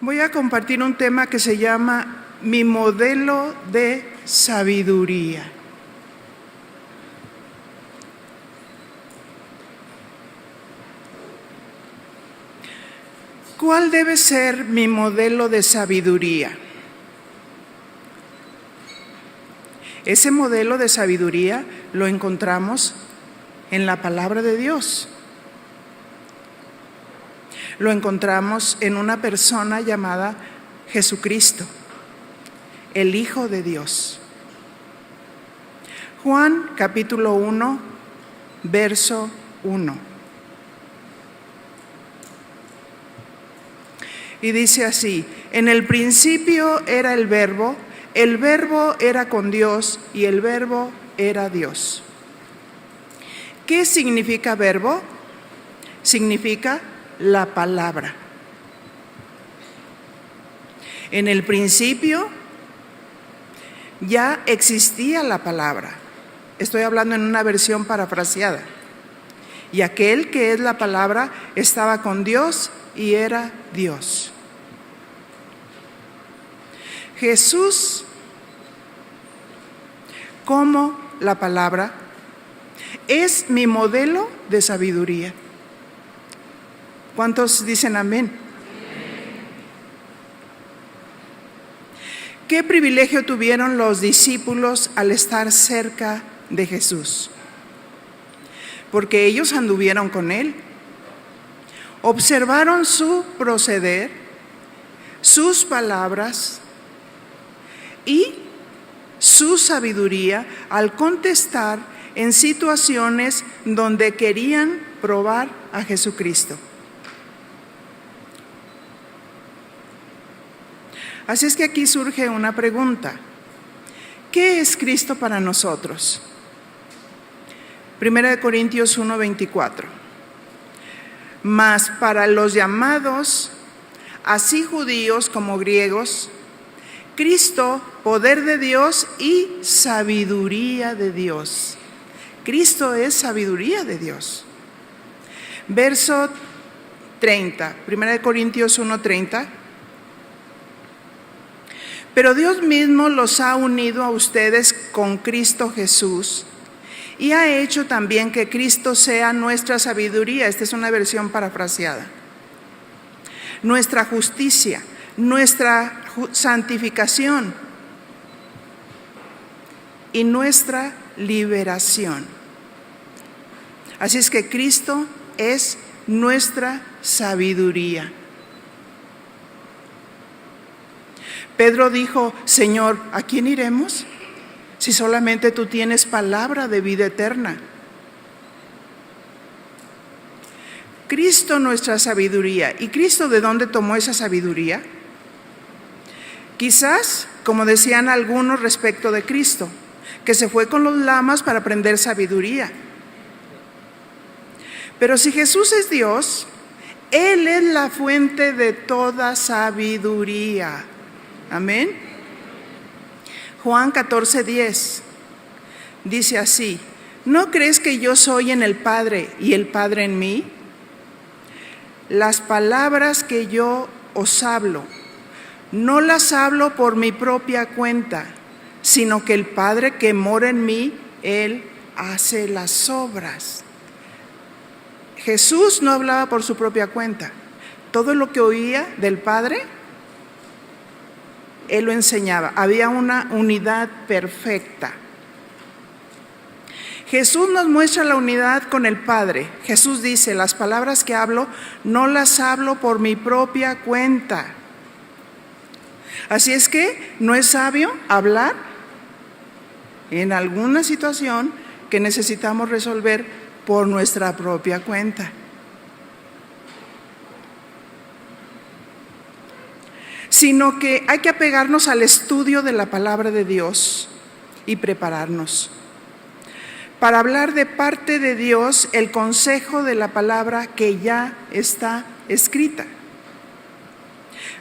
Voy a compartir un tema que se llama Mi modelo de sabiduría. ¿Cuál debe ser mi modelo de sabiduría? Ese modelo de sabiduría lo encontramos en la palabra de Dios. Lo encontramos en una persona llamada Jesucristo, el Hijo de Dios. Juan capítulo 1, verso 1. Y dice así: en el principio era el Verbo era con Dios y el Verbo era Dios. ¿Qué significa verbo? Significa la palabra. En el principio ya existía la palabra. Estoy hablando en una versión parafraseada. Y aquel que es la palabra estaba con Dios y era Dios. Jesús, como la palabra, es mi modelo de sabiduría. ¿Cuántos dicen amén? ¿Qué privilegio tuvieron los discípulos al estar cerca de Jesús? Porque ellos anduvieron con Él. Observaron su proceder, sus palabras y su sabiduría al contestar en situaciones donde querían probar a Jesucristo. Así es que aquí surge una pregunta: ¿qué es Cristo para nosotros? 1 Corintios 1:24. Mas para los llamados, así judíos como griegos, Cristo, poder de Dios y sabiduría de Dios. Cristo es sabiduría de Dios. Verso 30, 1 Corintios 1:30. Pero Dios mismo los ha unido a ustedes con Cristo Jesús y ha hecho también que Cristo sea nuestra sabiduría. Esta es una versión parafraseada. Nuestra justicia, nuestra santificación y nuestra liberación. Así es que Cristo es nuestra sabiduría. Pedro dijo: Señor, ¿a quién iremos? Si solamente tú tienes palabra de vida eterna. Cristo nuestra sabiduría. ¿Y Cristo de dónde tomó esa sabiduría? Quizás, como decían algunos respecto de Cristo, que se fue con los lamas para aprender sabiduría. Pero si Jesús es Dios, Él es la fuente de toda sabiduría. Amén. Juan 14:10 dice así: ¿no crees que yo soy en el Padre y el Padre en mí? Las palabras que yo os hablo, no las hablo por mi propia cuenta, sino que el Padre que mora en mí, Él hace las obras. Jesús no hablaba por su propia cuenta. Todo lo que oía del Padre, Él lo enseñaba. Había una unidad perfecta. Jesús nos muestra la unidad con el Padre. Jesús dice: las palabras que hablo, no las hablo por mi propia cuenta. Así es que no es sabio hablar en alguna situación que necesitamos resolver por nuestra propia cuenta. Sino que hay que apegarnos al estudio de la palabra de Dios y prepararnos para hablar de parte de Dios el consejo de la palabra que ya está escrita.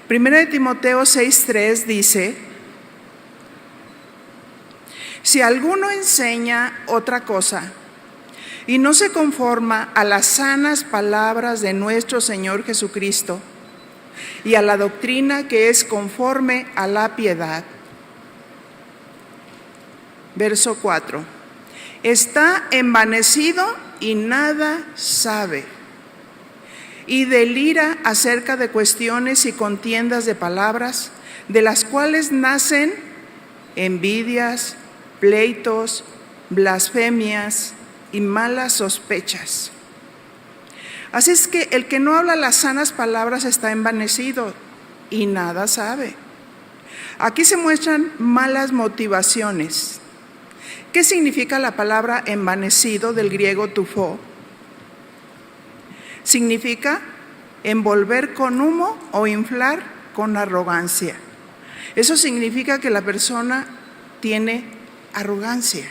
1 Timoteo 6:3 dice: si alguno enseña otra cosa y no se conforma a las sanas palabras de nuestro Señor Jesucristo, y a la doctrina que es conforme a la piedad. Verso 4. Está envanecido y nada sabe, y delira acerca de cuestiones y contiendas de palabras, de las cuales nacen envidias, pleitos, blasfemias y malas sospechas. Así es que el que no habla las sanas palabras está envanecido y nada sabe. Aquí se muestran malas motivaciones. ¿Qué significa la palabra envanecido del griego tufo? Significa envolver con humo o inflar con arrogancia. Eso significa que la persona tiene arrogancia,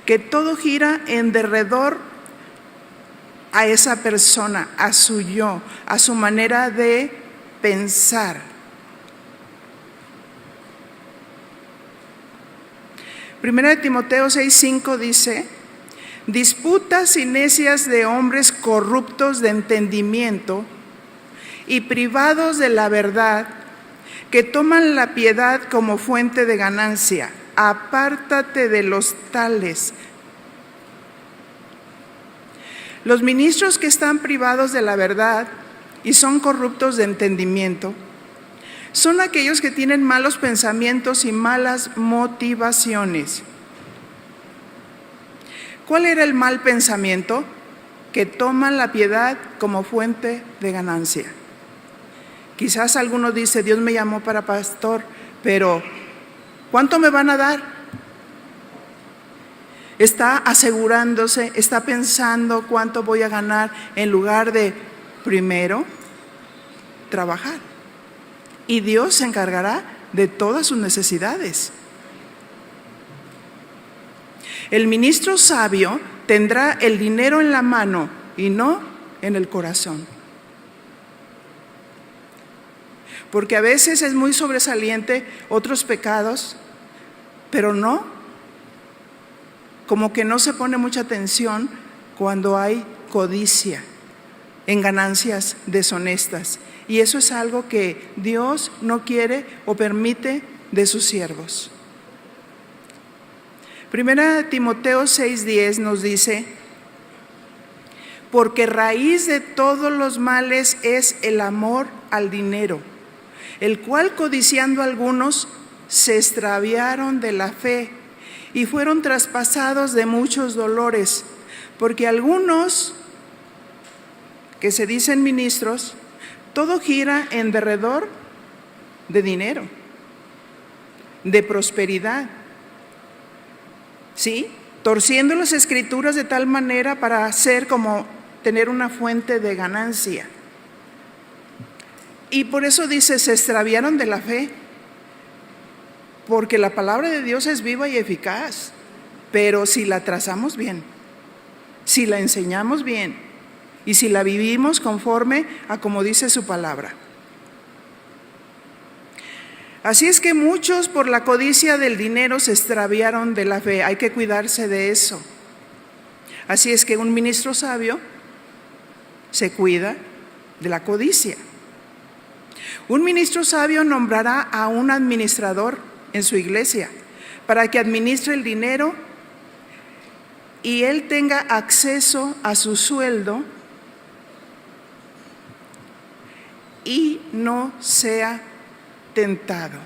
que todo gira en derredor a esa persona, a su yo, a su manera de pensar. Primera de Timoteo 6:5 dice: disputas y necias de hombres corruptos de entendimiento y privados de la verdad, que toman la piedad como fuente de ganancia. Apártate de los tales. Los ministros que están privados de la verdad y son corruptos de entendimiento son aquellos que tienen malos pensamientos y malas motivaciones. ¿Cuál era el mal pensamiento? Que toman la piedad como fuente de ganancia. Quizás alguno dice: Dios me llamó para pastor, pero ¿cuánto me van a dar? Está asegurándose, está pensando cuánto voy a ganar en lugar de primero trabajar. Y Dios se encargará de todas sus necesidades. El ministro sabio tendrá el dinero en la mano y no en el corazón. Porque a veces es muy sobresaliente otros pecados, pero no, como que no se pone mucha atención cuando hay codicia en ganancias deshonestas. Y eso es algo que Dios no quiere o permite de sus siervos. Primera Timoteo 6:10 nos dice: porque raíz de todos los males es el amor al dinero, el cual codiciando algunos se extraviaron de la fe y fueron traspasados de muchos dolores, porque algunos que se dicen ministros, todo gira en derredor de dinero, de prosperidad, ¿sí? Torciendo las escrituras de tal manera para hacer como tener una fuente de ganancia. Y por eso dice: se extraviaron de la fe, porque la palabra de Dios es viva y eficaz, pero si la trazamos bien, si la enseñamos bien y si la vivimos conforme a como dice su palabra. Así es que muchos por la codicia del dinero se extraviaron de la fe. Hay que cuidarse de eso. Así es que un ministro sabio se cuida de la codicia. Un ministro sabio nombrará a un administrador en su iglesia para que administre el dinero y él tenga acceso a su sueldo y no sea tentado.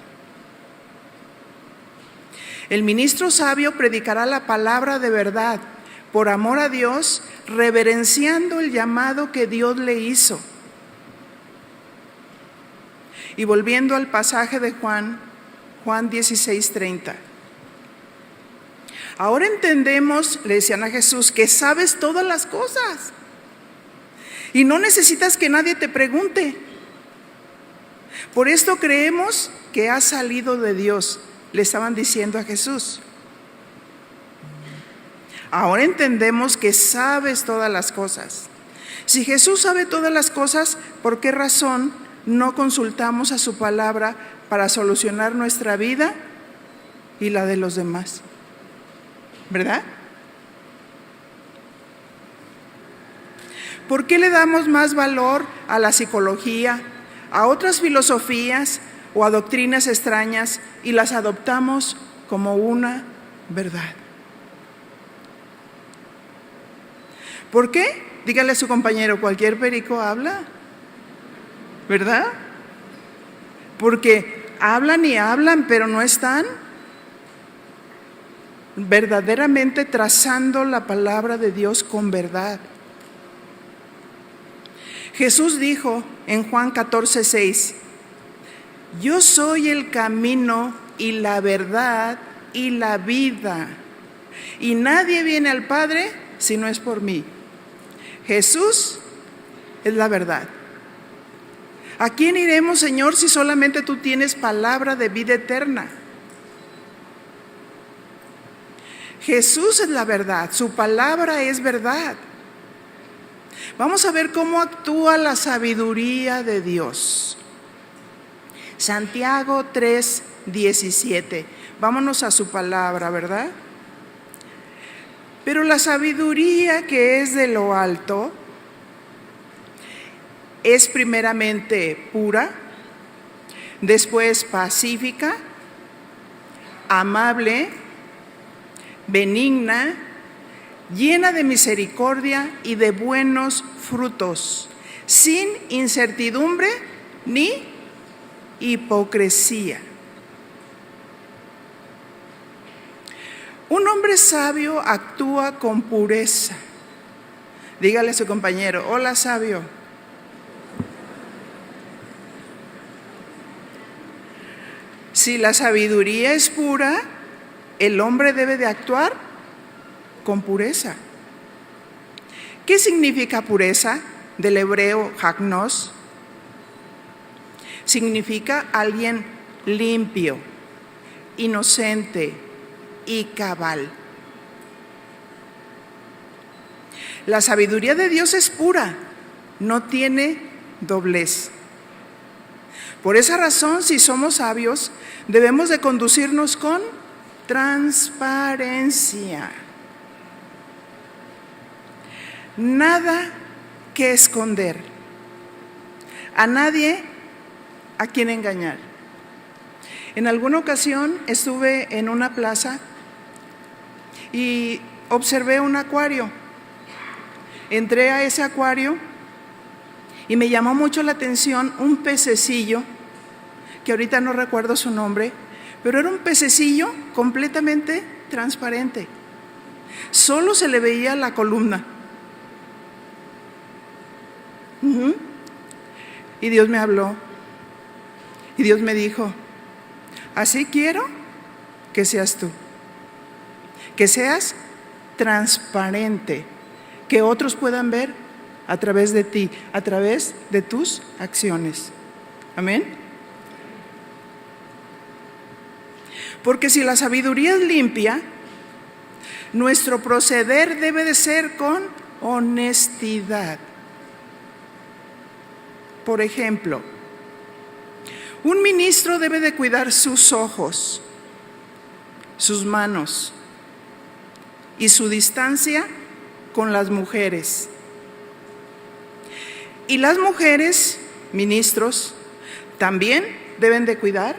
El ministro sabio predicará la palabra de verdad por amor a Dios, reverenciando el llamado que Dios le hizo. Y volviendo al pasaje de Juan 16:30. Ahora entendemos, le decían a Jesús, que sabes todas las cosas y no necesitas que nadie te pregunte. Por esto creemos que has salido de Dios, le estaban diciendo a Jesús. Ahora entendemos que sabes todas las cosas. Si Jesús sabe todas las cosas, ¿por qué razón no consultamos a su palabra para solucionar nuestra vida y la de los demás? ¿Verdad? ¿Por qué le damos más valor a la psicología, a otras filosofías o a doctrinas extrañas y las adoptamos como una verdad. ¿Por qué? Dígale a su compañero, cualquier perico habla, ¿verdad? Porque hablan y hablan, pero no están verdaderamente trazando la palabra de Dios con verdad. Jesús dijo en Juan 14:6, yo soy el camino y la verdad y la vida, y nadie viene al Padre si no es por mí. Jesús es la verdad. ¿A quién iremos, Señor, si solamente tú tienes palabra de vida eterna? Jesús es la verdad, su palabra es verdad. Vamos a ver cómo actúa la sabiduría de Dios. Santiago 3:17. Vámonos a su palabra, ¿verdad? Pero la sabiduría que es de lo alto es primeramente pura, después pacífica, amable, benigna, llena de misericordia y de buenos frutos, sin incertidumbre ni hipocresía. Un hombre sabio actúa con pureza. Dígale a su compañero, hola sabio. Si la sabiduría es pura, el hombre debe de actuar con pureza. ¿Qué significa pureza? Del hebreo hagnos. Significa alguien limpio, inocente y cabal. La sabiduría de Dios es pura, no tiene doblez. Por esa razón, si somos sabios, debemos de conducirnos con transparencia. Nada que esconder. A nadie a quien engañar. En alguna ocasión estuve en una plaza y observé un acuario. Entré a ese acuario y me llamó mucho la atención un pececillo, que ahorita no recuerdo su nombre, pero era un pececillo completamente transparente. Solo se le veía la columna. Y Dios me habló. Y Dios me dijo, así quiero que seas tú. Que seas transparente, que otros puedan ver a través de ti, a través de tus acciones. Amén. Porque si la sabiduría es limpia, nuestro proceder debe de ser con honestidad. Por ejemplo, un ministro debe de cuidar sus ojos, sus manos y su distancia con las mujeres. Y las mujeres, ministros, también deben de cuidar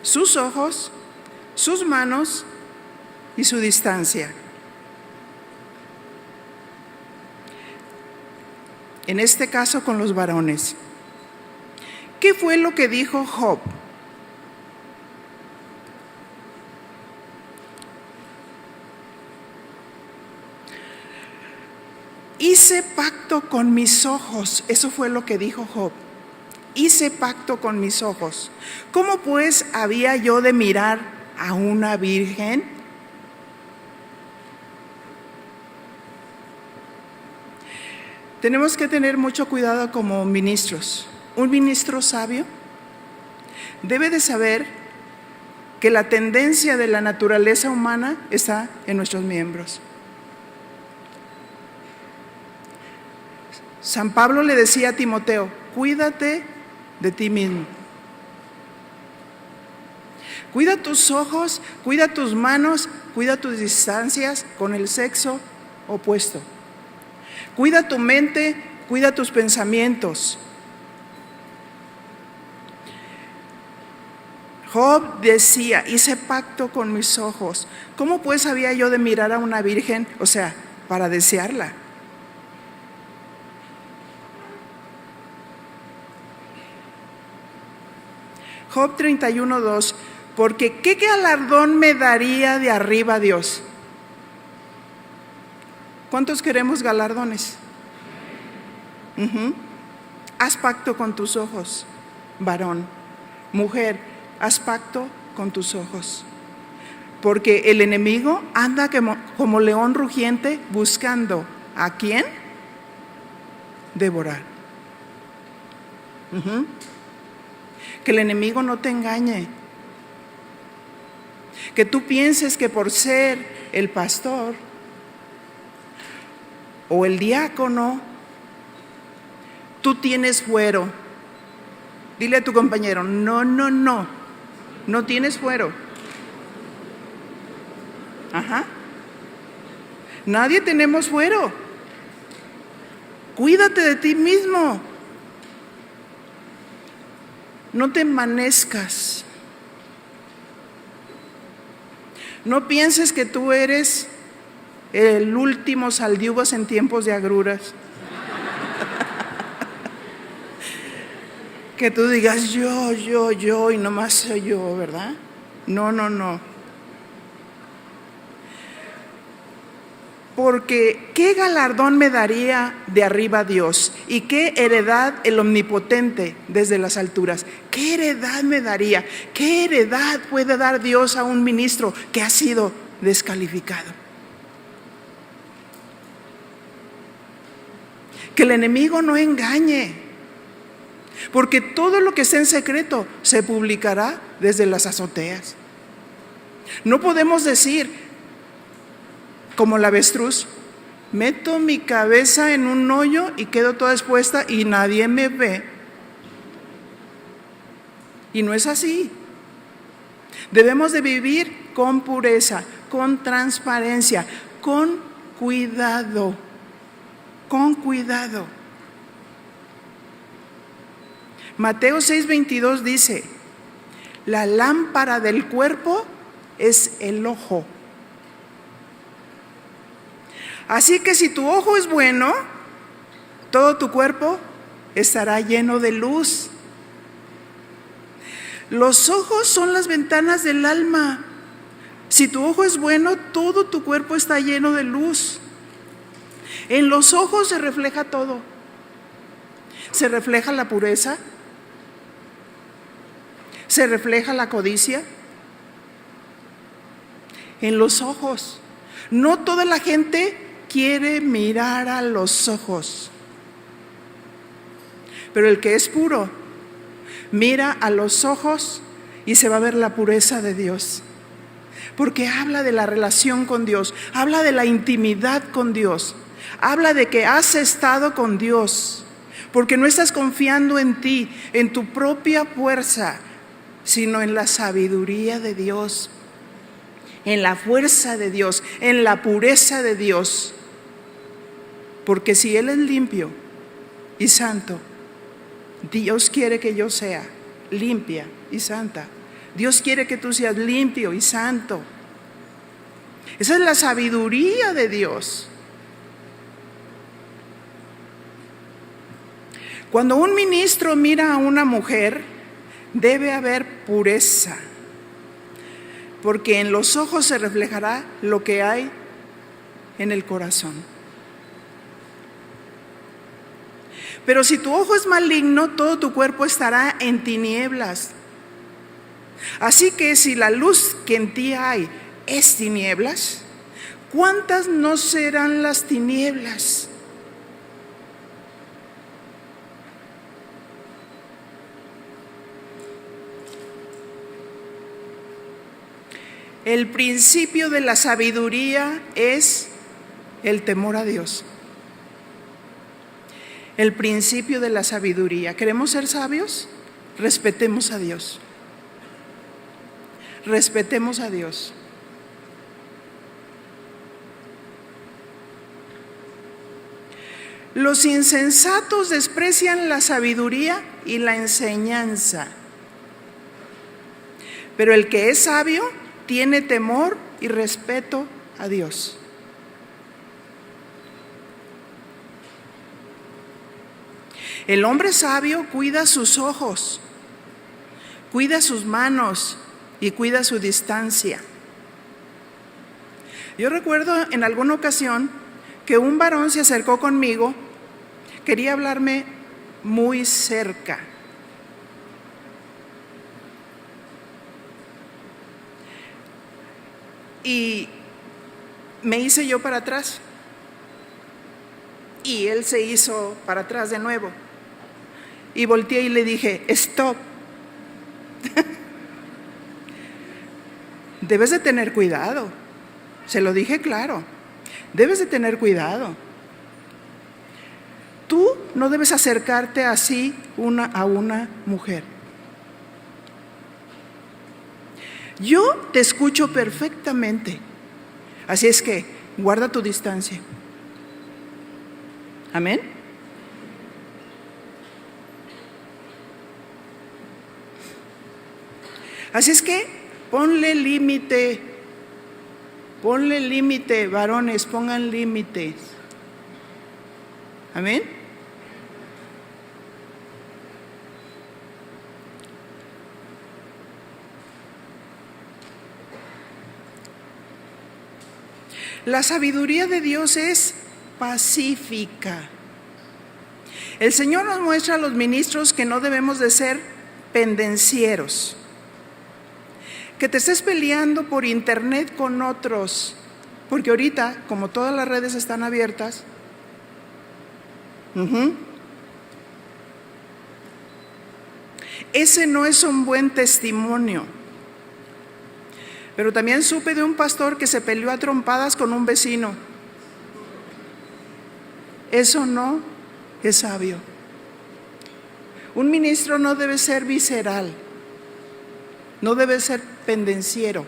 sus ojos, sus manos y su distancia. En este caso con los varones. ¿Qué fue lo que dijo Job? Hice pacto con mis ojos. Eso fue lo que dijo Job. Hice pacto con mis ojos. ¿Cómo pues había yo de mirar a una virgen? Tenemos que tener mucho cuidado como ministros. Un ministro sabio debe de saber que la tendencia de la naturaleza humana está en nuestros miembros. San Pablo le decía a Timoteo, cuídate de ti mismo. Cuida tus ojos, cuida tus manos, cuida tus distancias con el sexo opuesto. Cuida tu mente, cuida tus pensamientos. Job decía, hice pacto con mis ojos. ¿Cómo pues había yo de mirar a una virgen? O sea, para desearla. Job 31:2, porque ¿qué galardón me daría de arriba Dios? ¿Cuántos queremos galardones? Haz pacto con tus ojos, varón. Mujer, haz pacto con tus ojos. Porque el enemigo anda como león rugiente buscando ¿a quién? Devorar. Que el enemigo no te engañe. Que tú pienses que por ser el pastor o el diácono, tú tienes fuero. Dile a tu compañero, no tienes fuero. Nadie tenemos fuero. Cuídate de ti mismo. No te envanezcas. No pienses que tú eres el último saldivas en tiempos de agruras. Que tú digas yo y nomás soy yo, ¿verdad? No. Porque ¿qué galardón me daría de arriba Dios? ¿Y qué heredad el Omnipotente desde las alturas? ¿Qué heredad me daría? ¿Qué heredad puede dar Dios a un ministro que ha sido descalificado? Que el enemigo no engañe. Porque todo lo que está en secreto se publicará desde las azoteas. No podemos decir, como la avestruz, meto mi cabeza en un hoyo y quedo toda expuesta y nadie me ve. Y no es así. Debemos de vivir con pureza, con transparencia, con cuidado. Con cuidado. Mateo 6:22 dice, la lámpara del cuerpo es el ojo. Así que si tu ojo es bueno, todo tu cuerpo estará lleno de luz. Los ojos son las ventanas del alma. Si tu ojo es bueno, todo tu cuerpo está lleno de luz. En los ojos se refleja todo. Se refleja la pureza. Se refleja la codicia. En los ojos. No toda la gente quiere mirar a los ojos. Pero el que es puro, mira a los ojos y se va a ver la pureza de Dios. Porque habla de la relación con Dios, habla de la intimidad con Dios, habla de que has estado con Dios. Porque no estás confiando en ti, en tu propia fuerza, sino en la sabiduría de Dios, en la fuerza de Dios, en la pureza de Dios. Porque si Él es limpio y santo, Dios quiere que yo sea limpia y santa. Dios quiere que tú seas limpio y santo. Esa es la sabiduría de Dios. Cuando un ministro mira a una mujer, debe haber pureza, porque en los ojos se reflejará lo que hay en el corazón. Pero si tu ojo es maligno, todo tu cuerpo estará en tinieblas. Así que si la luz que en ti hay es tinieblas, ¿cuántas no serán las tinieblas? El principio de la sabiduría es el temor a Dios. El principio de la sabiduría. ¿Queremos ser sabios? Respetemos a Dios. Respetemos a Dios. Los insensatos desprecian la sabiduría y la enseñanza, Pero el que es sabio tiene temor y respeto a Dios. El hombre sabio cuida sus ojos, cuida sus manos y cuida su distancia. Yo recuerdo en alguna ocasión que un varón se acercó conmigo, quería hablarme muy cerca. Y me hice yo para atrás. Y él se hizo para atrás de nuevo. Y volteé y le dije, stop. Debes de tener cuidado. Se lo dije claro. Debes de tener cuidado. Tú no debes acercarte así a una mujer. Yo te escucho perfectamente. Así es que guarda tu distancia. Amén. Así es que ponle límite, varones, pongan límites. Amén. La sabiduría de Dios es pacífica. El Señor nos muestra a los ministros que no debemos de ser pendencieros. Que te estés peleando por internet con otros, porque ahorita, como todas las redes están abiertas, ese no es un buen testimonio. Pero también supe de un pastor que se peleó a trompadas con un vecino. Eso no es sabio. Un ministro no debe ser visceral, no debe ser pendenciero.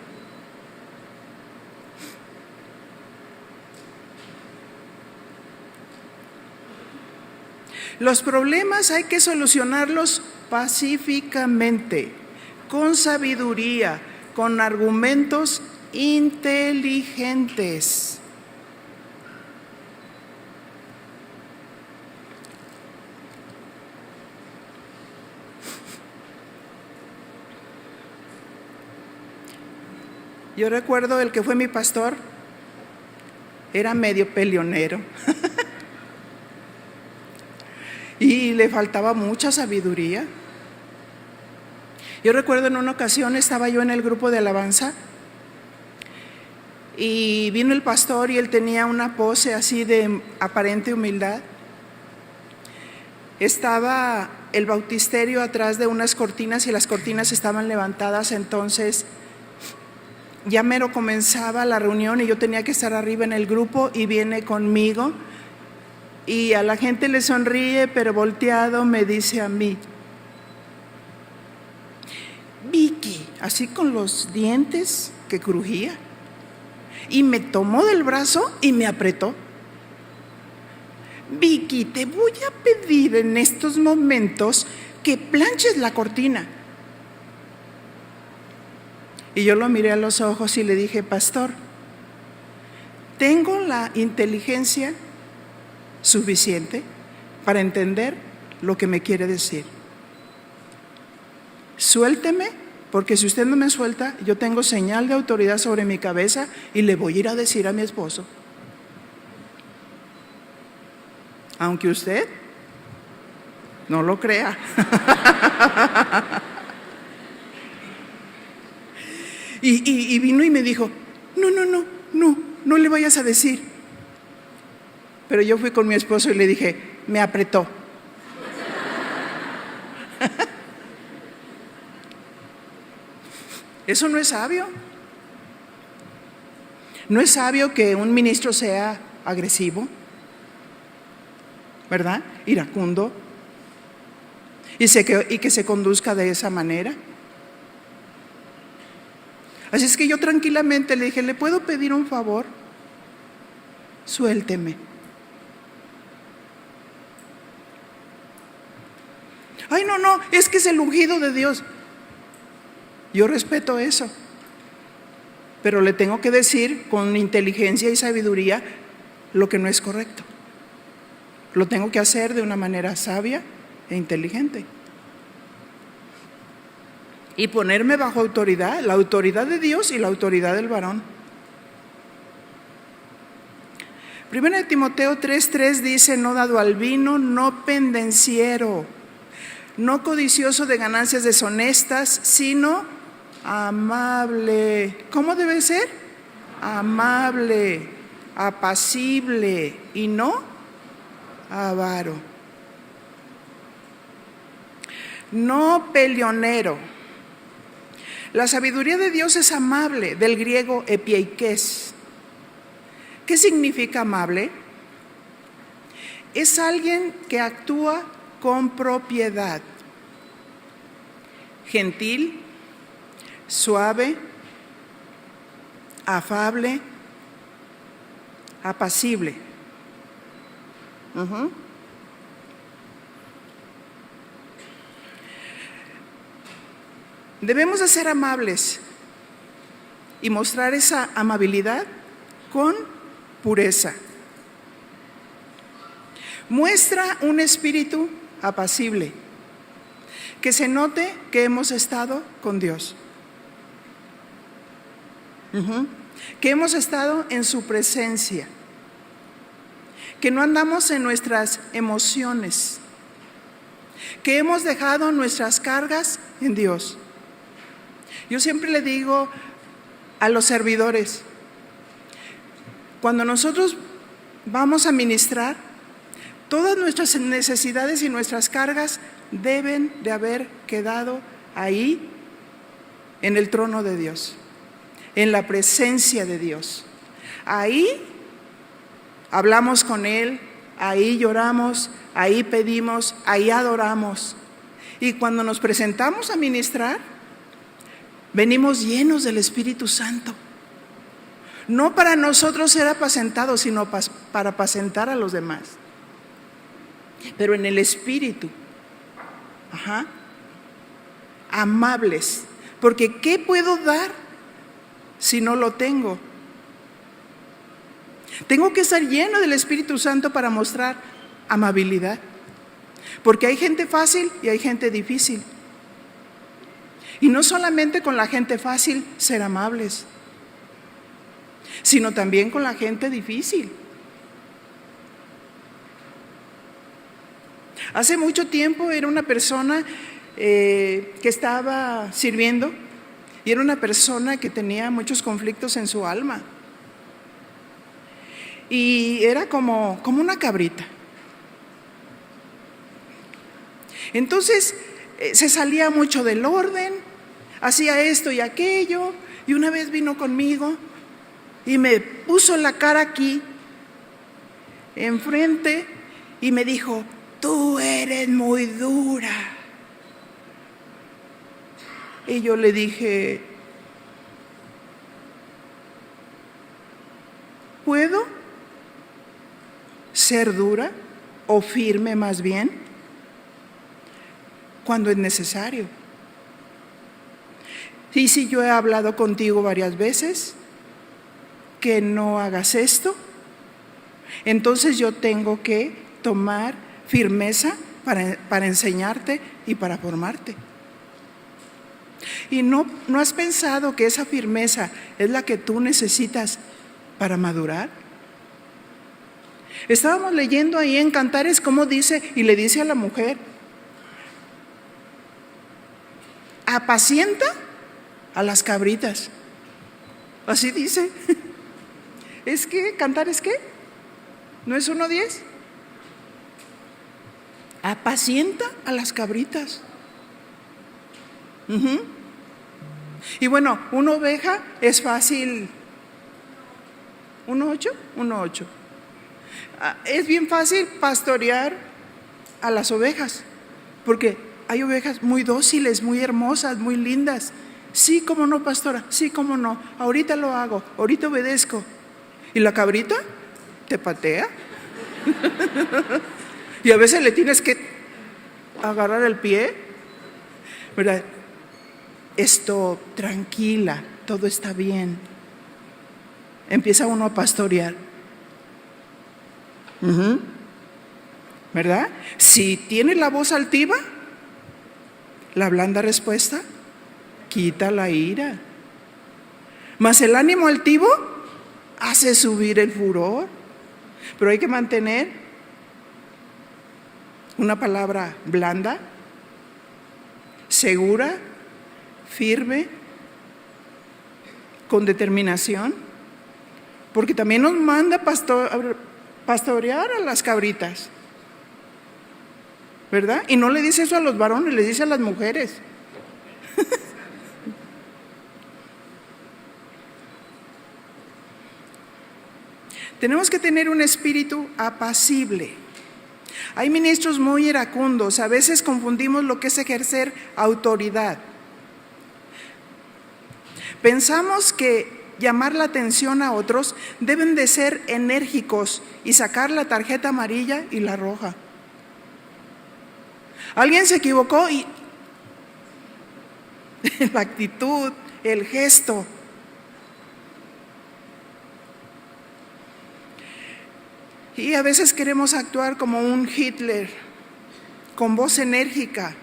Los problemas hay que solucionarlos pacíficamente, con sabiduría, con argumentos inteligentes. Yo recuerdo el que fue mi pastor, era medio peleonero y le faltaba mucha sabiduría. Yo recuerdo en una ocasión estaba yo en el grupo de alabanza y vino el pastor y él tenía una pose así de aparente humildad. Estaba el bautisterio atrás de unas cortinas y las cortinas estaban levantadas, entonces ya mero comenzaba la reunión y yo tenía que estar arriba en el grupo y viene conmigo y a la gente le sonríe, pero volteado me dice a mí, Vicky, así con los dientes que crujía, y me tomó del brazo y me apretó. Vicky, te voy a pedir en estos momentos que planches la cortina. Y yo lo miré a los ojos y le dije, pastor, tengo la inteligencia suficiente para entender lo que me quiere decir. Suélteme, porque si usted no me suelta, yo tengo señal de autoridad sobre mi cabeza y le voy a ir a decir a mi esposo. Aunque usted no lo crea. Y vino y me dijo, no le vayas a decir. Pero yo fui con mi esposo y le dije, me apretó. Eso no es sabio. No es sabio que un ministro sea agresivo, ¿verdad? Iracundo. Y que se conduzca de esa manera. Así es que yo tranquilamente le dije, ¿le puedo pedir un favor? Suélteme. Ay, no, es que es el ungido de Dios. Yo respeto eso, pero le tengo que decir con inteligencia y sabiduría lo que no es correcto. Lo tengo que hacer de una manera sabia e inteligente. Y ponerme bajo autoridad, la autoridad de Dios y la autoridad del varón. 1 Timoteo 3:3 dice: no dado al vino, no pendenciero, no codicioso de ganancias deshonestas, sino amable. ¿Cómo debe ser? Amable, apacible y no avaro. No peleonero. La sabiduría de Dios es amable, del griego epieikes. ¿Qué significa amable? Es alguien que actúa con propiedad, gentil, suave, afable, apacible. Debemos de ser amables y mostrar esa amabilidad con pureza. Muestra un espíritu apacible, que se note que hemos estado con Dios, que hemos estado en su presencia, que no andamos en nuestras emociones, que hemos dejado nuestras cargas en Dios. Yo siempre le digo a los servidores, cuando nosotros vamos a ministrar, todas nuestras necesidades y nuestras cargas deben de haber quedado ahí, en el trono de Dios, en la presencia de Dios. Ahí hablamos con Él, ahí lloramos, ahí pedimos, ahí adoramos. Y cuando nos presentamos a ministrar, venimos llenos del Espíritu Santo. No para nosotros ser apacentados, sino para apacentar a los demás. Pero en el Espíritu. Amables. Porque ¿qué puedo dar si no lo tengo? Tengo que estar lleno del Espíritu Santo para mostrar amabilidad. Porque hay gente fácil y hay gente difícil. Y no solamente con la gente fácil ser amables, sino también con la gente difícil. Hace mucho tiempo era una persona que estaba sirviendo y era una persona que tenía muchos conflictos en su alma. Y era como una cabrita. Entonces se salía mucho del orden, hacía esto y aquello, y una vez vino conmigo y me puso la cara aquí, enfrente, y me dijo: tú eres muy dura. Y yo le dije: ¿puedo ser dura o firme más bien cuando es necesario? Y si yo he hablado contigo varias veces que no hagas esto, entonces yo tengo que tomar firmeza para enseñarte y para formarte. ¿Y no has pensado que esa firmeza es la que tú necesitas para madurar? Estábamos leyendo ahí en Cantares cómo dice, y le dice a la mujer: apacienta a las cabritas. Así dice. ¿Es que Cantares qué? ¿No es 1:10? Apacienta a las cabritas. Y bueno, una oveja es fácil. 1:8. Es bien fácil pastorear a las ovejas, porque hay ovejas muy dóciles, muy hermosas, muy lindas. Sí, cómo no, pastora, sí, cómo no, ahorita lo hago, ahorita obedezco. ¿Y la cabrita? Te patea. Y a veces le tienes que agarrar el pie, ¿verdad? tranquila, todo está bien. Empieza uno a pastorear. ¿Verdad? Si tiene la voz altiva, la blanda respuesta quita la ira. Mas el ánimo altivo hace subir el furor. Pero hay que mantener una palabra blanda, segura, firme, con determinación, porque también nos manda pastorear a las cabritas, ¿verdad? Y no le dice eso a los varones, le dice a las mujeres. Tenemos que tener un espíritu apacible. Hay ministros muy iracundos, a veces confundimos lo que es ejercer autoridad. Pensamos que llamar la atención a otros deben de ser enérgicos y sacar la tarjeta amarilla y la roja. Alguien se equivocó y la actitud, el gesto. Y a veces queremos actuar como un Hitler, con voz enérgica.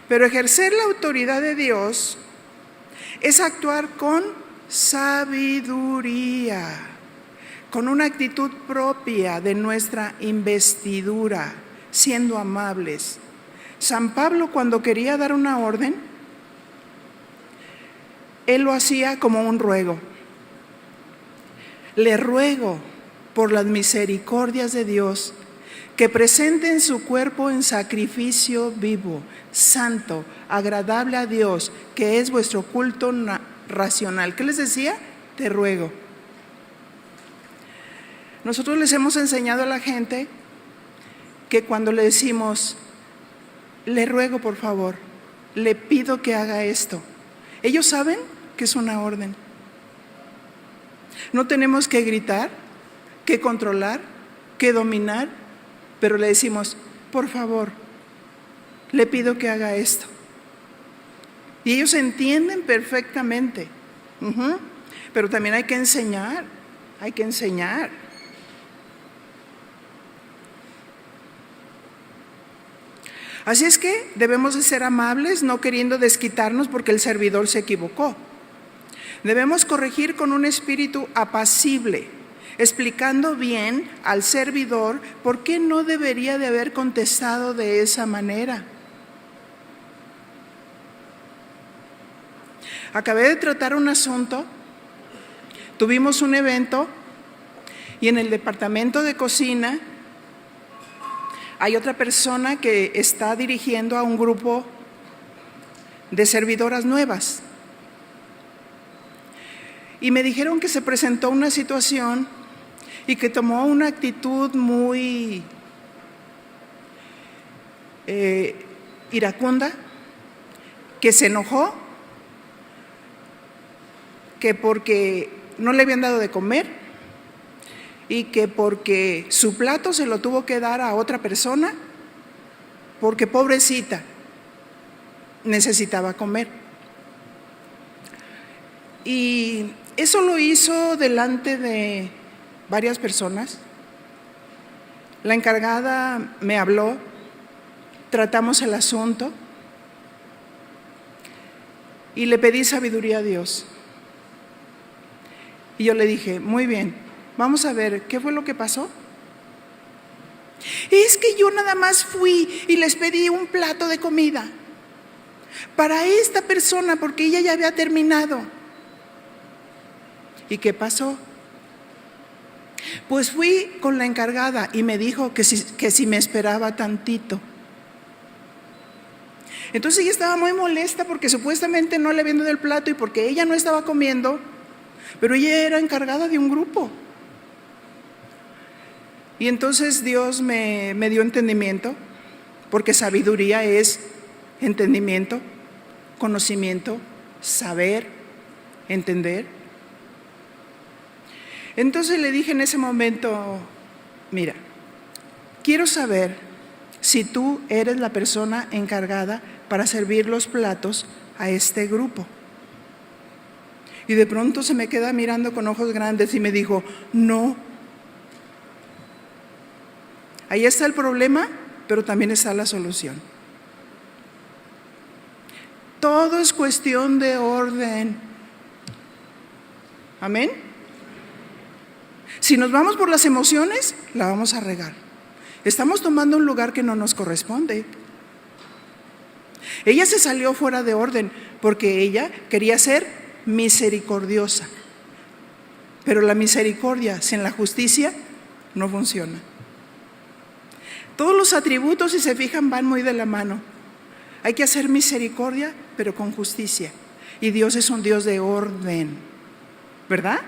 Pero ejercer la autoridad de Dios es actuar con sabiduría, con una actitud propia de nuestra investidura, siendo amables. San Pablo, cuando quería dar una orden, él lo hacía como un ruego. Le ruego por las misericordias de Dios que presenten su cuerpo en sacrificio vivo, santo, agradable a Dios, que es vuestro culto racional. ¿Qué les decía? Te ruego. Nosotros les hemos enseñado a la gente que cuando le decimos, le ruego por favor, le pido que haga esto, ellos saben que es una orden. No tenemos que gritar, que controlar, que dominar, pero le decimos, por favor, le pido que haga esto. Y ellos entienden perfectamente. Pero también hay que enseñar, hay que enseñar. Así es que debemos de ser amables, no queriendo desquitarnos porque el servidor se equivocó. Debemos corregir con un espíritu apacible, explicando bien al servidor por qué no debería de haber contestado de esa manera. Acabé de tratar un asunto, tuvimos un evento y en el departamento de cocina hay otra persona que está dirigiendo a un grupo de servidoras nuevas. Y me dijeron que se presentó una situación y que tomó una actitud muy iracunda, que se enojó, que porque no le habían dado de comer y que porque su plato se lo tuvo que dar a otra persona, porque pobrecita necesitaba comer. Y eso lo hizo delante de varias personas. La encargada me habló, tratamos el asunto y le pedí sabiduría a Dios. Y yo le dije, muy bien, vamos a ver, ¿qué fue lo que pasó? Es que yo nada más fui y les pedí un plato de comida para esta persona porque ella ya había terminado. ¿Y qué pasó? Pues fui con la encargada y me dijo que si me esperaba tantito. Entonces ella estaba muy molesta porque supuestamente no le habían dado el plato y porque ella no estaba comiendo, pero ella era encargada de un grupo. Y entonces Dios me dio entendimiento, porque sabiduría es entendimiento, conocimiento, saber, entender. Entonces le dije en ese momento, mira, quiero saber si tú eres la persona encargada para servir los platos a este grupo. Y de pronto se me queda mirando con ojos grandes y me dijo, no. Ahí está el problema, pero también está la solución. Todo es cuestión de orden. Amén. Si nos vamos por las emociones, la vamos a regar. Estamos tomando un lugar que no nos corresponde. Ella se salió fuera de orden porque ella quería ser misericordiosa. Pero la misericordia sin la justicia no funciona. Todos los atributos, si se fijan, van muy de la mano. Hay que hacer misericordia, pero con justicia. Y Dios es un Dios de orden, ¿verdad?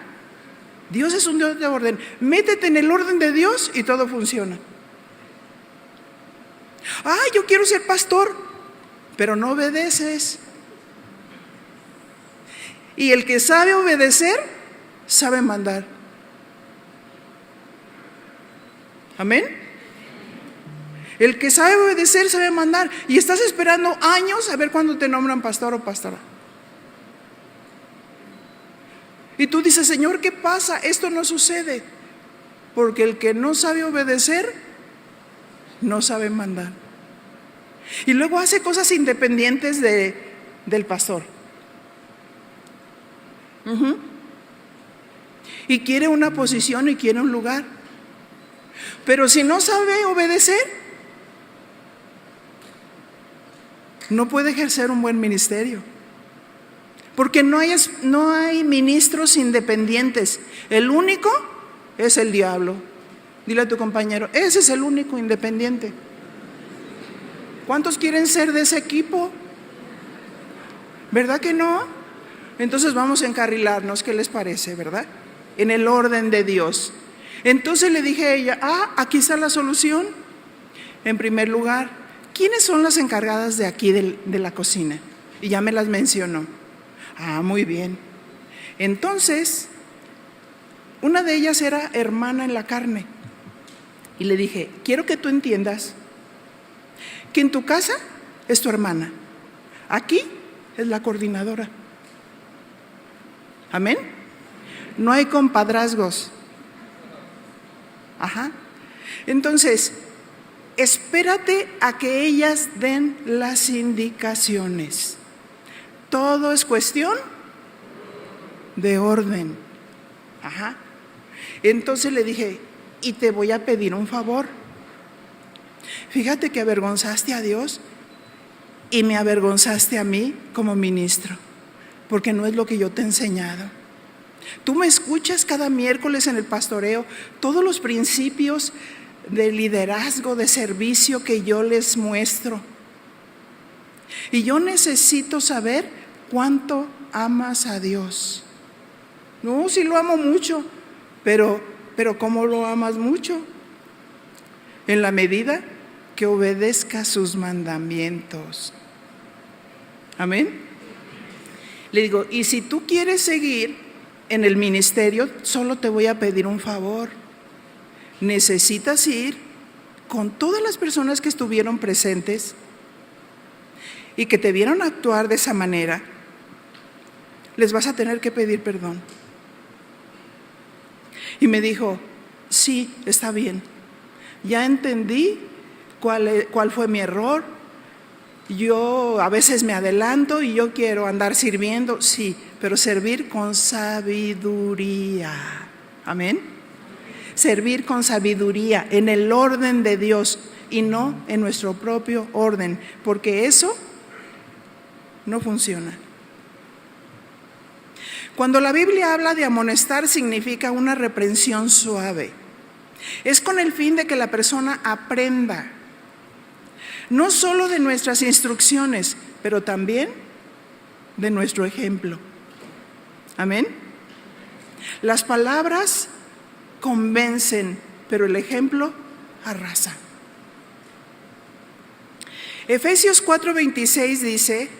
Dios es un Dios de orden. Métete en el orden de Dios y todo funciona. Yo quiero ser pastor, pero no obedeces. Y el que sabe obedecer, sabe mandar. Amén. El que sabe obedecer, sabe mandar. Y estás esperando años a ver cuándo te nombran pastor o pastora. Y tú dices, Señor, ¿qué pasa? Esto no sucede. Porque el que no sabe obedecer, no sabe mandar. Y luego hace cosas independientes del pastor. Y quiere una posición y quiere un lugar. Pero si no sabe obedecer, no puede ejercer un buen ministerio. Porque no hay ministros independientes. El único es el diablo. Dile a tu compañero, ese es el único independiente. ¿Cuántos quieren ser de ese equipo? ¿Verdad que no? Entonces vamos a encarrilarnos, ¿qué les parece, verdad? En el orden de Dios. Entonces le dije a ella, aquí está la solución. En primer lugar, ¿quiénes son las encargadas de aquí de la cocina? Y ya me las mencionó. Muy bien. Entonces, una de ellas era hermana en la carne. Y le dije, quiero que tú entiendas que en tu casa es tu hermana. Aquí es la coordinadora. Amén. No hay compadrazgos. Entonces, espérate a que ellas den las indicaciones. Todo es cuestión de orden. Entonces le dije, y te voy a pedir un favor. Fíjate que avergonzaste a Dios y me avergonzaste a mí como ministro, porque no es lo que yo te he enseñado. Tú me escuchas cada miércoles en el pastoreo, todos los principios de liderazgo, de servicio que yo les muestro. Y yo necesito saber cuánto amas a Dios. No, sí lo amo mucho, pero ¿cómo lo amas mucho? En la medida que obedezca sus mandamientos. Amén. Le digo, y si tú quieres seguir en el ministerio, solo te voy a pedir un favor. Necesitas ir con todas las personas que estuvieron presentes y que te vieron actuar de esa manera. Les vas a tener que pedir perdón. Y me dijo, sí, está bien. Ya entendí cuál fue mi error. Yo a veces me adelanto y yo quiero andar sirviendo, sí, pero servir con sabiduría. Amén. Servir con sabiduría en el orden de Dios y no en nuestro propio orden, porque eso no funciona. Cuando la Biblia habla de amonestar, significa una reprensión suave. Es con el fin de que la persona aprenda, no solo de nuestras instrucciones, pero también de nuestro ejemplo. Amén. Las palabras convencen, pero el ejemplo arrasa. Efesios 4:26 dice: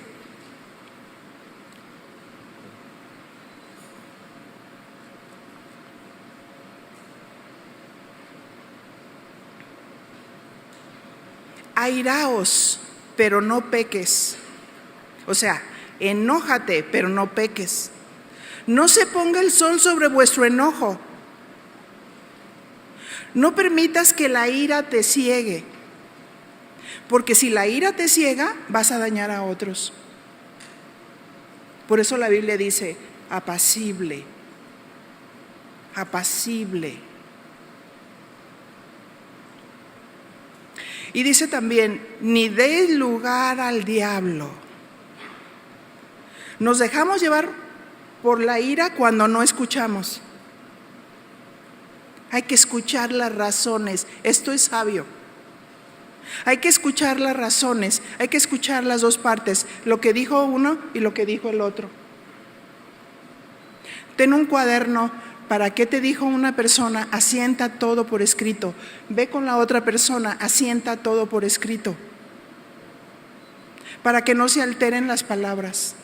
airaos, pero no peques. O sea, enójate, pero no peques. No se ponga el sol sobre vuestro enojo. No permitas que la ira te ciegue, porque si la ira te ciega, vas a dañar a otros. Por eso la Biblia dice, apacible, apacible. Y dice también, ni deis lugar al diablo. Nos dejamos llevar por la ira cuando no escuchamos. Hay que escuchar las razones. Esto es sabio. Hay que escuchar las razones, hay que escuchar las dos partes, lo que dijo uno y lo que dijo el otro. Ten un cuaderno. ¿Para qué te dijo una persona? Asienta todo por escrito. Ve con la otra persona, asienta todo por escrito, para que no se alteren las palabras.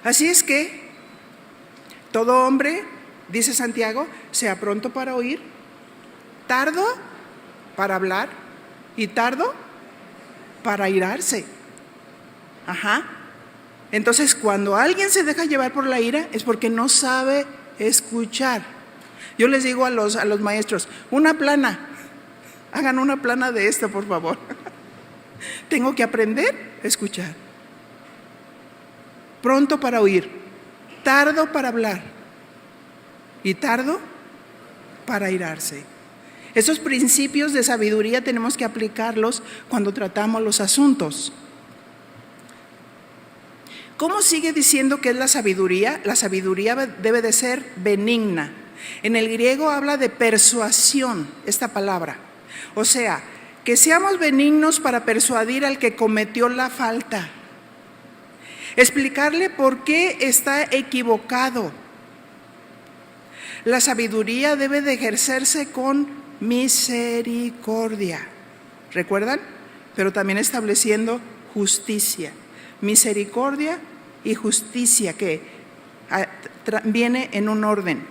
Así es que todo hombre, dice Santiago, sea pronto para oír, tardo para hablar y tardo para airarse. Entonces, cuando alguien se deja llevar por la ira es porque no sabe escuchar. Yo les digo a los maestros, una plana, hagan una plana de esto, por favor. Tengo que aprender a escuchar. Pronto para oír, tardo para hablar y tardo para airarse. Esos principios de sabiduría tenemos que aplicarlos cuando tratamos los asuntos. ¿Cómo sigue diciendo que es la sabiduría? La sabiduría debe de ser benigna. En el griego habla de persuasión, esta palabra. O sea, que seamos benignos para persuadir al que cometió la falta. Explicarle por qué está equivocado. La sabiduría debe de ejercerse con misericordia. ¿Recuerdan? Pero también estableciendo justicia. Misericordia y justicia que viene en un orden.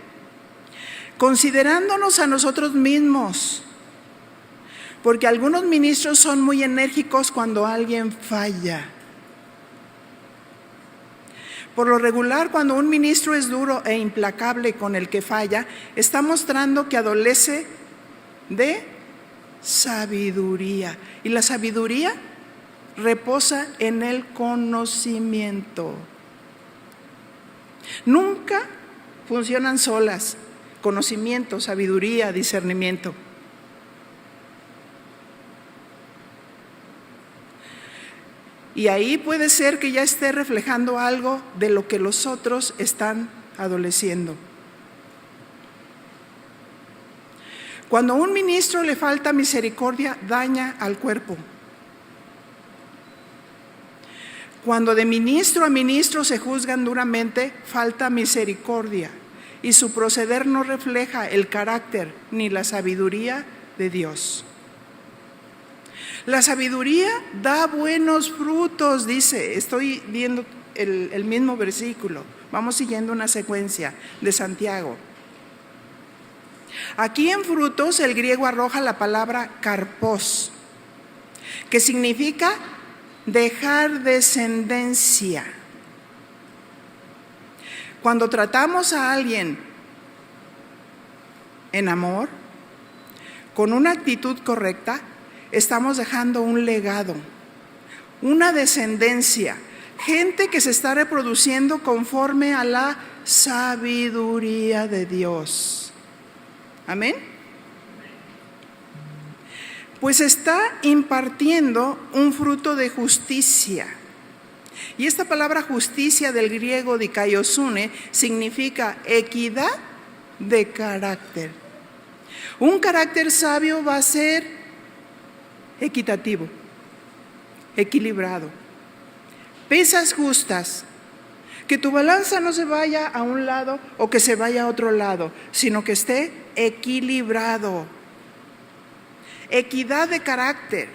Considerándonos a nosotros mismos, porque algunos ministros son muy enérgicos cuando alguien falla. Por lo regular, cuando un ministro es duro e implacable con el que falla, está mostrando que adolece de sabiduría. Y la sabiduría reposa en el conocimiento. Nunca funcionan solas. Conocimiento, sabiduría, discernimiento. Y ahí puede ser que ya esté reflejando algo de lo que los otros están adoleciendo. Cuando a un ministro le falta misericordia, daña al cuerpo. Cuando de ministro a ministro se juzgan duramente, falta misericordia y su proceder no refleja el carácter ni la sabiduría de Dios. La sabiduría da buenos frutos, dice. Estoy viendo el mismo versículo. Vamos siguiendo una secuencia de Santiago. Aquí en frutos el griego arroja la palabra karpos, que significa dejar descendencia. Cuando tratamos a alguien en amor, con una actitud correcta, estamos dejando un legado, una descendencia, gente que se está reproduciendo conforme a la sabiduría de Dios. Amén. Pues está impartiendo un fruto de justicia. Y esta palabra justicia del griego dikaiosune significa equidad de carácter. Un carácter sabio va a ser equitativo, equilibrado. Pesas justas, que tu balanza no se vaya a un lado o que se vaya a otro lado, sino que esté equilibrado. Equidad de carácter.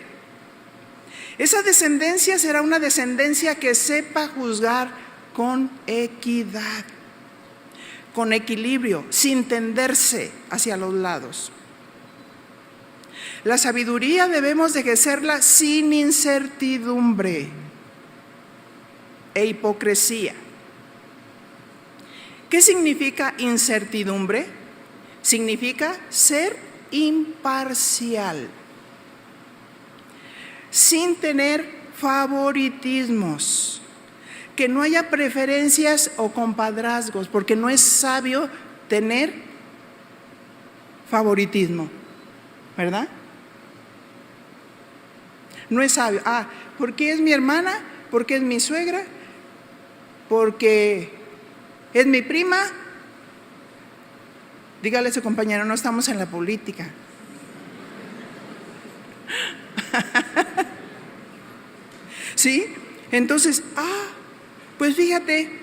Esa descendencia será una descendencia que sepa juzgar con equidad. con equilibrio, sin tenderse hacia los lados. La sabiduría debemos de ejercerla sin incertidumbre e hipocresía. ¿Qué significa incertidumbre? Significa ser imparcial, sin tener favoritismos, que no haya preferencias o compadrazgos, porque no es sabio tener favoritismo, ¿verdad? No es sabio. ¿Por qué es mi hermana? ¿Por qué es mi suegra? ¿Porque es mi prima? Dígale a su compañero, no estamos en la política. ¿Sí? Entonces, pues fíjate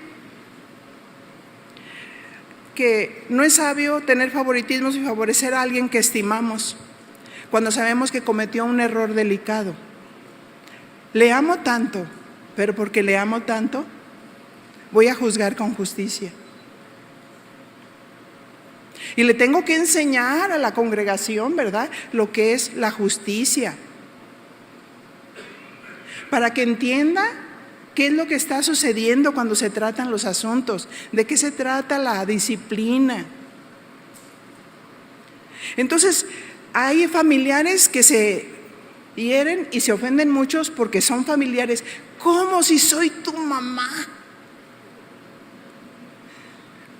que no es sabio tener favoritismos y favorecer a alguien que estimamos cuando sabemos que cometió un error delicado. Le amo tanto, pero porque le amo tanto, voy a juzgar con justicia. Y le tengo que enseñar a la congregación, ¿verdad?, lo que es la justicia, para que entienda qué es lo que está sucediendo cuando se tratan los asuntos, de qué se trata la disciplina. Entonces, hay familiares que se hieren y se ofenden muchos porque son familiares. ¿Cómo si soy tu mamá?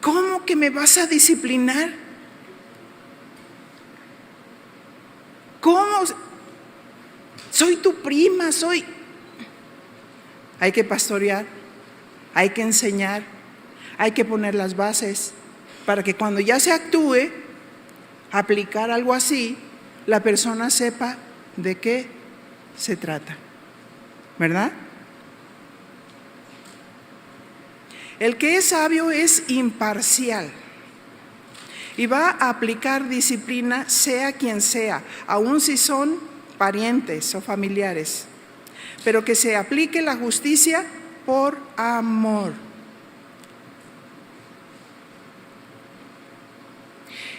¿Cómo que me vas a disciplinar? ¿Cómo? Soy tu prima, Hay que pastorear, hay que enseñar, hay que poner las bases para que cuando ya se actúe, aplicar algo así, la persona sepa de qué se trata, ¿verdad? El que es sabio es imparcial y va a aplicar disciplina sea quien sea, aun si son parientes o familiares, pero que se aplique la justicia por amor.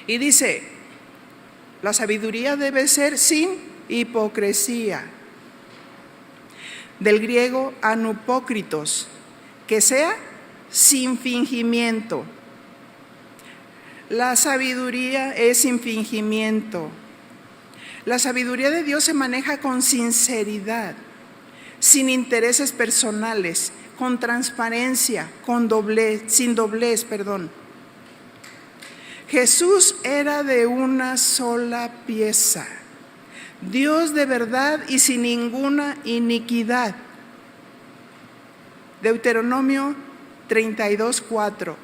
Y dice, la sabiduría debe ser sin hipocresía. Del griego anupócritos, que sea sin fingimiento. La sabiduría es sin fingimiento. La sabiduría de Dios se maneja con sinceridad, sin intereses personales, con transparencia, sin doblez. Jesús era de una sola pieza, Dios de verdad y sin ninguna iniquidad. Deuteronomio 32:4.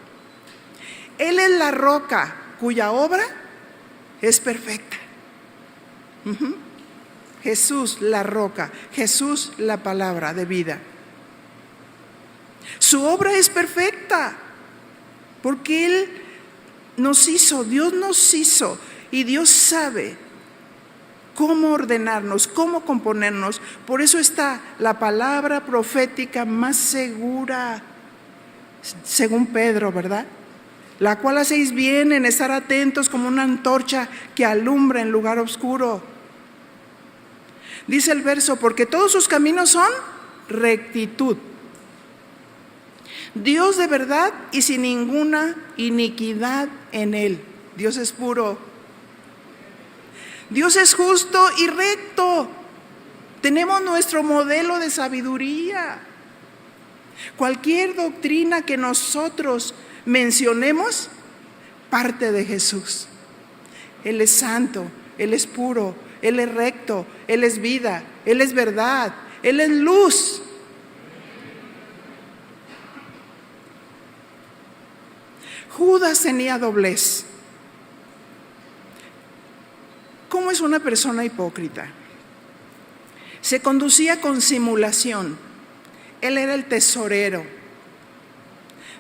Él es la roca cuya obra es perfecta. Jesús la roca, Jesús la palabra de vida. Su obra es perfecta porque Él nos hizo, Dios nos hizo, y Dios sabe cómo ordenarnos, cómo componernos. Por eso está la palabra profética más segura, según Pedro, ¿verdad? La cual hacéis bien en estar atentos como una antorcha que alumbra en lugar oscuro. Dice el verso, porque todos sus caminos son rectitud. Dios de verdad y sin ninguna iniquidad en Él. Dios es puro. Dios es justo y recto. Tenemos nuestro modelo de sabiduría. Cualquier doctrina que nosotros mencionemos parte de Jesús. Él es santo, Él es puro, Él es recto, Él es vida, Él es verdad, Él es luz. Judas tenía doblez. ¿Cómo es una persona hipócrita? Se conducía con simulación. Él era el tesorero,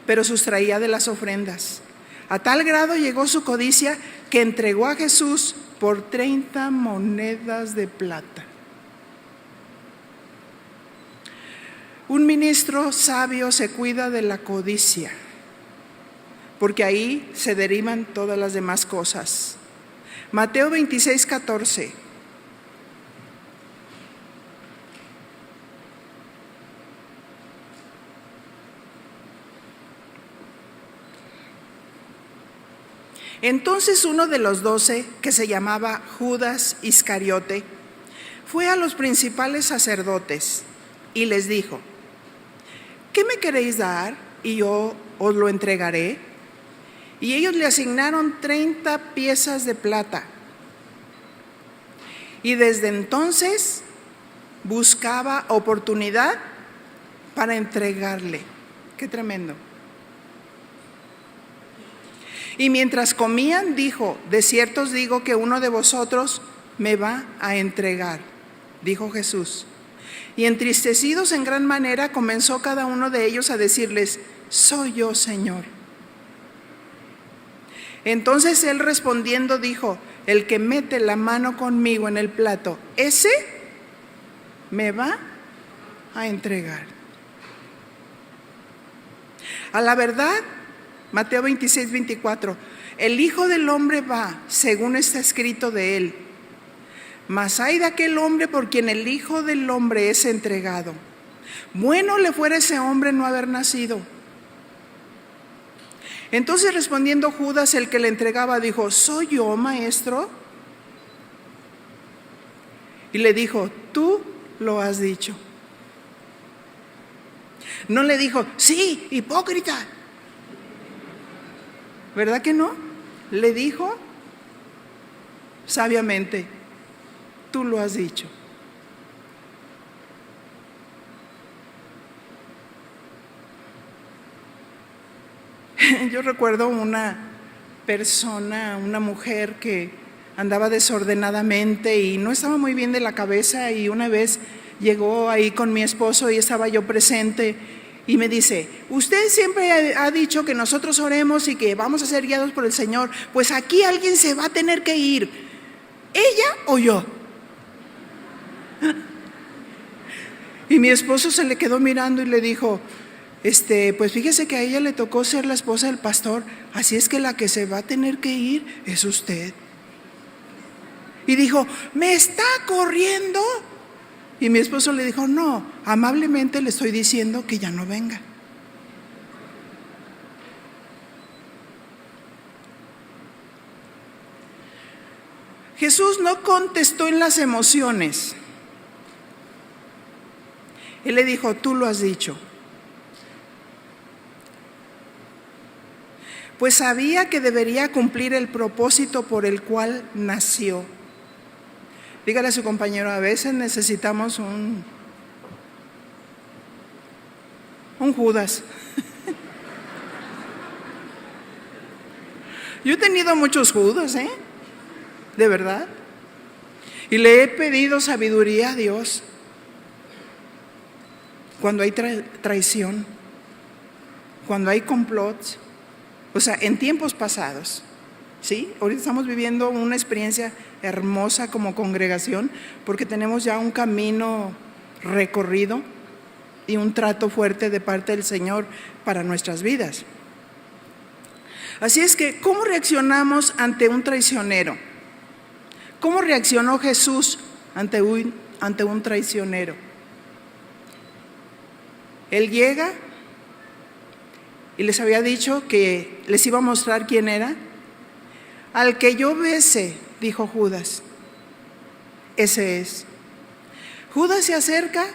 pero sustraía de las ofrendas. A tal grado llegó su codicia que entregó a Jesús por 30 monedas de plata. Un ministro sabio se cuida de la codicia, porque ahí se derivan todas las demás cosas. Mateo 26:14. Entonces uno de los 12, que se llamaba Judas Iscariote, fue a los principales sacerdotes y les dijo: ¿qué me queréis dar y yo os lo entregaré? Y ellos le asignaron 30 piezas de plata. Y desde entonces buscaba oportunidad para entregarle. Qué tremendo. Y mientras comían, dijo: de cierto os digo que uno de vosotros me va a entregar, dijo Jesús. Y entristecidos en gran manera, comenzó cada uno de ellos a decirles: soy yo, Señor. Entonces él respondiendo dijo: el que mete la mano conmigo en el plato, ese me va a entregar. A la verdad, Mateo 26:24, el Hijo del Hombre va, según está escrito de él. Mas hay de aquel hombre por quien el Hijo del Hombre es entregado. Bueno le fuera ese hombre no haber nacido. Entonces respondiendo Judas, el que le entregaba, dijo: ¿soy yo, maestro? Y le dijo: tú lo has dicho. No le dijo: sí, hipócrita. ¿Verdad que no? Le dijo sabiamente: tú lo has dicho. Yo recuerdo una persona, una mujer que andaba desordenadamente y no estaba muy bien de la cabeza, y una vez llegó ahí con mi esposo y estaba yo presente y me dice: usted siempre ha dicho que nosotros oremos y que vamos a ser guiados por el Señor, pues aquí alguien se va a tener que ir, ¿ella o yo? Y mi esposo se le quedó mirando y le dijo: pues fíjese que a ella le tocó ser la esposa del pastor, así es que la que se va a tener que ir es usted. Y dijo: ¿me está corriendo? Y mi esposo le dijo: no, amablemente le estoy diciendo que ya no venga. Jesús no contestó en las emociones. Él le dijo: tú lo has dicho. Pues sabía que debería cumplir el propósito por el cual nació. Dígale a su compañero: a veces necesitamos un Judas. Yo he tenido muchos Judas, de verdad. Y le he pedido sabiduría a Dios cuando hay traición, cuando hay complots. O sea, en tiempos pasados, ¿sí? Ahorita estamos viviendo una experiencia hermosa como congregación, porque tenemos ya un camino recorrido y un trato fuerte de parte del Señor para nuestras vidas. Así es que, ¿cómo reaccionamos ante un traicionero? ¿Cómo reaccionó Jesús ante un traicionero? Él llega y les había dicho que les iba a mostrar quién era. Al que yo bese, dijo Judas, ese es. Judas se acerca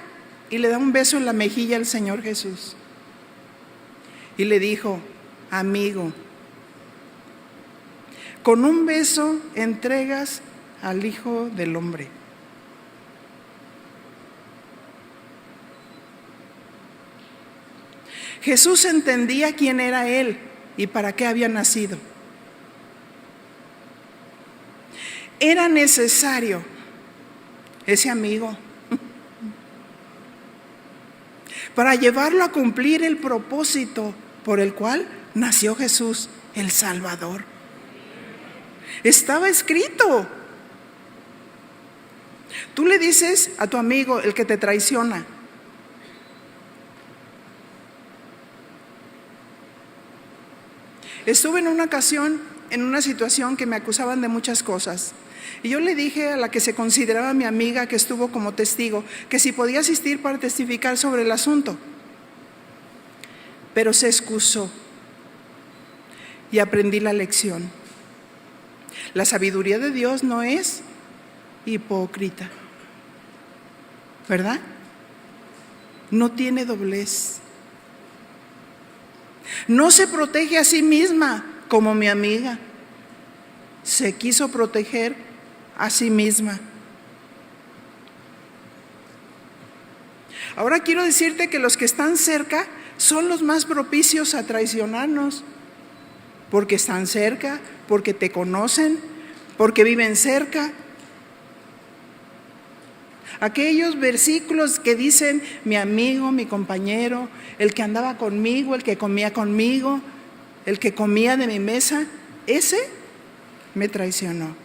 y le da un beso en la mejilla al Señor Jesús. Y le dijo: amigo, con un beso entregas al Hijo del Hombre. Jesús entendía quién era Él y para qué había nacido. Era necesario ese amigo para llevarlo a cumplir el propósito por el cual nació Jesús, el Salvador. Estaba escrito. Tú le dices a tu amigo, el que te traiciona: Estuve en una ocasión en una situación que me acusaban de muchas cosas. Y yo le dije a la que se consideraba mi amiga, que estuvo como testigo, que si podía asistir para testificar sobre el asunto. Pero se excusó y aprendí la lección. La sabiduría de Dios no es hipócrita, ¿verdad? No tiene doblez. No se protege a sí misma como mi amiga. Se quiso proteger a sí misma. Ahora quiero decirte que los que están cerca son los más propicios a traicionarnos, porque están cerca, porque te conocen, porque viven cerca. Aquellos versículos que dicen mi amigo, mi compañero, el que andaba conmigo, el que comía conmigo, el que comía de mi mesa, ese me traicionó.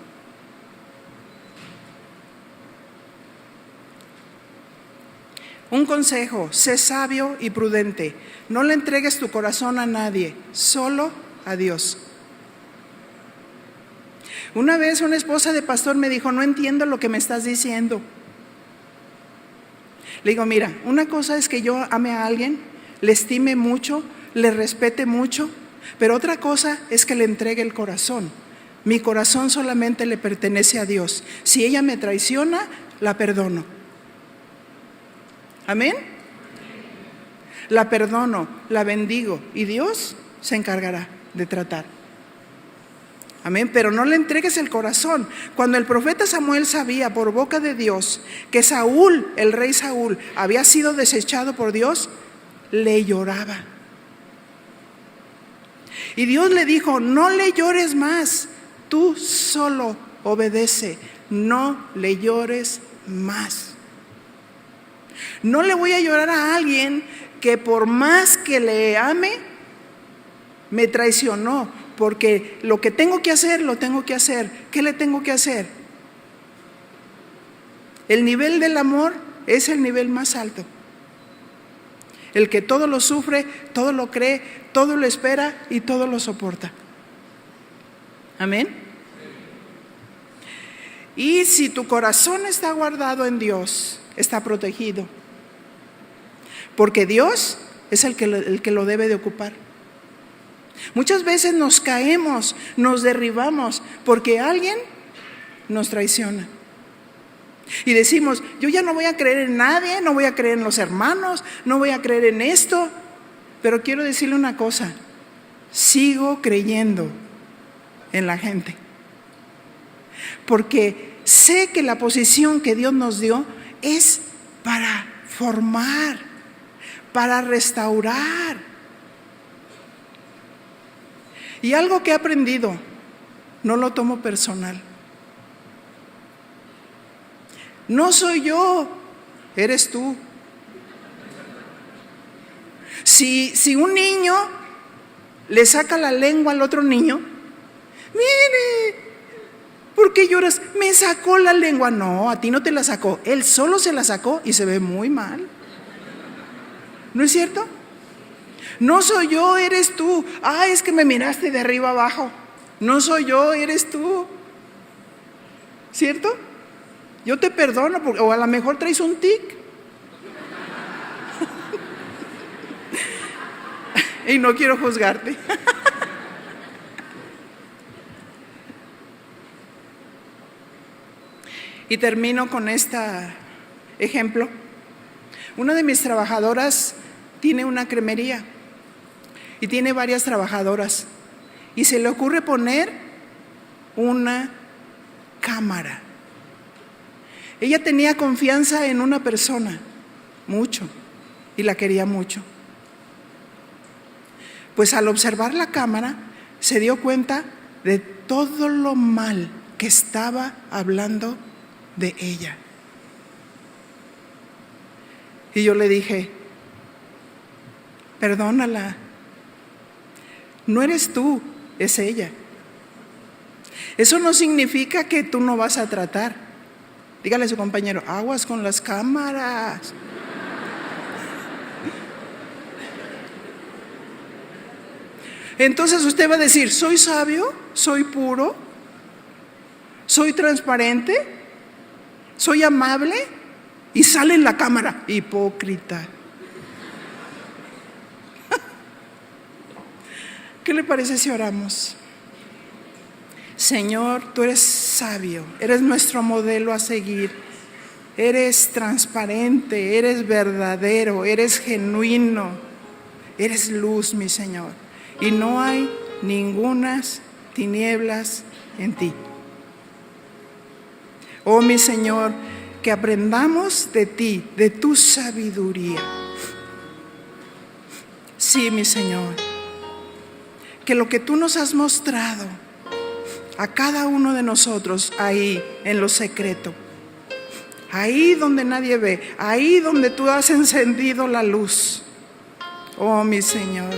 Un consejo: sé sabio y prudente. No le entregues tu corazón a nadie, solo a Dios. Una vez una esposa de pastor me dijo: no entiendo lo que me estás diciendo. Le digo: mira, una cosa es que yo ame a alguien, le estime mucho, le respete mucho, pero otra cosa es que le entregue el corazón. Mi corazón solamente le pertenece a Dios. Si ella me traiciona, la perdono. ¿Amén? La perdono, la bendigo y Dios se encargará de tratar. Amén, pero no le entregues el corazón. Cuando el profeta Samuel sabía por boca de Dios que Saúl, el rey Saúl, había sido desechado por Dios, le lloraba. Y Dios le dijo: no le llores más, tú solo obedece, no le llores más. No le voy a llorar a alguien que por más que le ame, me traicionó. Porque lo que tengo que hacer, lo tengo que hacer. ¿Qué le tengo que hacer? El nivel del amor es el nivel más alto. El que todo lo sufre, todo lo cree, todo lo espera y todo lo soporta. Amén. Y si tu corazón está guardado en Dios, está protegido. Porque Dios es el que lo debe de ocupar. Muchas veces nos caemos, nos derribamos porque alguien nos traiciona. Y decimos: yo ya no voy a creer en nadie, no voy a creer en los hermanos, no voy a creer en esto. Pero quiero decirle una cosa: sigo creyendo en la gente. Porque sé que la posición que Dios nos dio es para formar, para restaurar. Y algo que he aprendido, no lo tomo personal. No soy yo, eres tú. Si un niño le saca la lengua al otro niño, mire, ¿por qué lloras? Me sacó la lengua. No, a ti no te la sacó, él solo se la sacó y se ve muy mal. ¿No es cierto? No soy yo, eres tú. Es que me miraste de arriba abajo. No soy yo, eres tú. ¿Cierto? Yo te perdono, o a lo mejor traes un tic. Y no quiero juzgarte. Y termino con este ejemplo. Una de mis trabajadoras tiene una cremería y tiene varias trabajadoras, y se le ocurre poner una cámara. Ella tenía confianza en una persona, mucho, y la quería mucho. Pues al observar la cámara, se dio cuenta de todo lo mal que estaba hablando de ella. Y yo le dije: perdónala. No eres tú, es ella. Eso no significa que tú no vas a tratar. Dígale a su compañero: aguas con las cámaras. Entonces usted va a decir, soy sabio, soy puro, soy transparente, soy amable, y sale en la cámara, hipócrita. ¿Qué le parece si oramos? Señor, tú eres sabio, eres nuestro modelo a seguir, eres transparente, eres verdadero, eres genuino, eres luz, mi Señor, y no hay ningunas tinieblas en ti. Oh, mi Señor, que aprendamos de ti, de tu sabiduría. Sí, mi Señor, que lo que tú nos has mostrado a cada uno de nosotros ahí en lo secreto, ahí donde nadie ve, ahí donde tú has encendido la luz, oh mi Señor,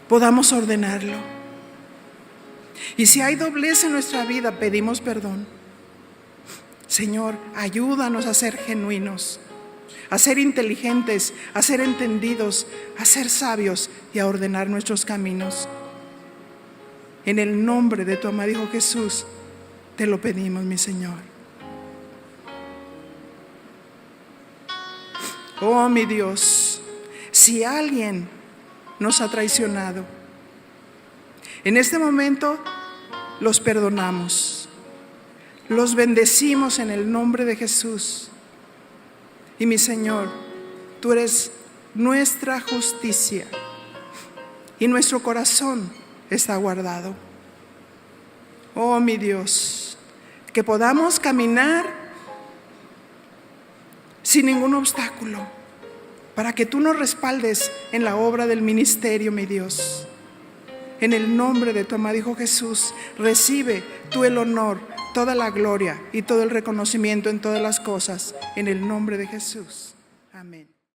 podamos ordenarlo. Y si hay doblez en nuestra vida, pedimos perdón. Señor, ayúdanos a ser genuinos, a ser inteligentes, a ser entendidos, a ser sabios y a ordenar nuestros caminos. En el nombre de tu amado Hijo Jesús, te lo pedimos, mi Señor. Oh, mi Dios, si alguien nos ha traicionado, en este momento los perdonamos, los bendecimos en el nombre de Jesús. Y mi Señor, tú eres nuestra justicia y nuestro corazón está guardado. Oh, mi Dios, que podamos caminar sin ningún obstáculo, para que tú nos respaldes en la obra del ministerio, mi Dios. En el nombre de tu amado Hijo Jesús, recibe tú el honor, toda la gloria y todo el reconocimiento en todas las cosas. En el nombre de Jesús. Amén.